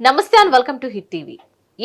నమస్తే and welcome to hit TV.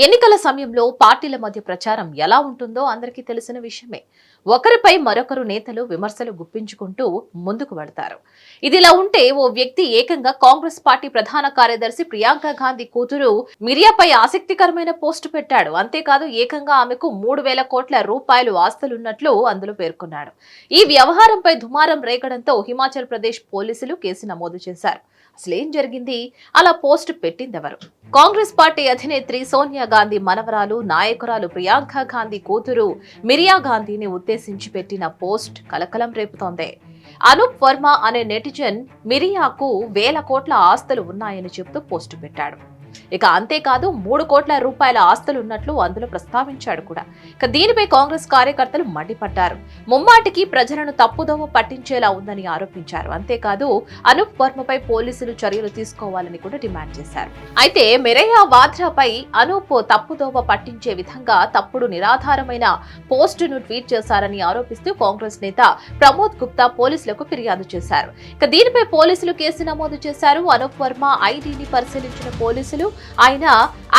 ఎన్నికల సమయంలో పార్టీల మధ్య ప్రచారం ఎలా ఉంటుందో అందరికీ తెలిసిన విషయమే. ఒకరిపై మరొకరు నేతలు విమర్శలు గుప్పించుకుంటూ ముందుకు వెడతారు. ఇదిలా ఉంటే ఓ వ్యక్తి ఏకంగా కాంగ్రెస్ పార్టీ ప్రధాన కార్యదర్శి ప్రియాంక గాంధీ కూతురు మిరియాపై ఆసక్తికరమైన పోస్టు పెట్టాడు. అంతేకాదు ఏకంగా ఆమెకు 3,000 కోట్ల రూపాయలు ఆస్తులున్నట్లు అందులో పేర్కొన్నాడు. ఈ వ్యవహారంపై దుమారం రేగడంతో హిమాచల్ ప్రదేశ్ పోలీసులు కేసు నమోదు చేశారు. అసలేం జరిగింది? అలా పోస్టు పెట్టిందెవరు? కాంగ్రెస్ పార్టీ అధినేత్రి సోనియా గాంధీ మనవరాలు నాయకురాలు ప్రియాంక గాంధీ కూతురు మిరియా గాంధీని ఉద్దేశించి పెట్టిన పోస్ట్ కలకలం రేపుతోంది. అనూప్ వర్మ అనే నెటిజన్ మిరియాకు 1,000 కోట్ల ఆస్తులు ఉన్నాయని చెప్తూ పోస్టు పెట్టాడు. ఇక అంతేకాదు 3 కోట్ల రూపాయల ఆస్తులున్నట్లు అందులో ప్రస్తావించాడు కూడా. ఇక దీనిపై కాంగ్రెస్ కార్యకర్తలు మండిపడ్డారు. ముమ్మాటికి ప్రజలను తప్పుదోవ పట్టించేలా ఉందని ఆరోపించారు. అంతేకాదు అనూప్ వర్మపై పోలీసులు చర్యలు తీసుకోవాలని కూడా డిమాండ్ చేశారు. అయితే మిరియా వాద్రాపై అనూప్ తప్పుదోవ పట్టించే విధంగా తప్పుడు నిరాధారమైన పోస్టును ట్వీట్ చేశారని ఆరోపిస్తూ కాంగ్రెస్ నేత ప్రమోద్ గుప్తా పోలీసులకు ఫిర్యాదు చేశారు. ఇక దీనిపై పోలీసులు కేసు నమోదు చేశారు. అనూప్ వర్మ ఐడీని పరిశీలించిన పోలీసులు ఆయన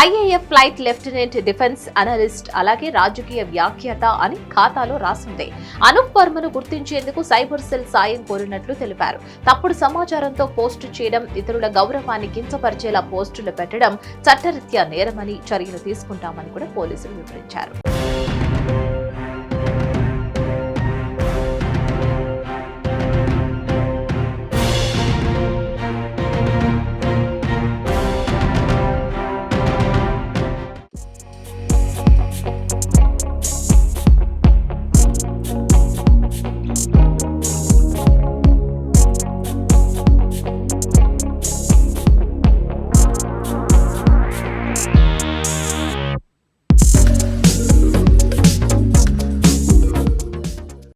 IAF flight lieutenant defence analyst అలాగే రాజకీయ వ్యాఖ్యాత అని ఖాతాలో రాసింది. అనూప్ వర్మను గుర్తించేందుకు సైబర్ సెల్ సాయం కోరినట్లు తెలిపారు. తప్పుడు సమాచారంతో పోస్టు చేయడం, ఇతరుల గౌరవాన్ని కించపరిచేలా పోస్టులు పెట్టడం చట్టరీత్యా నేరమని చర్యలు తీసుకుంటామని కూడా పోలీసులు వివరించారు.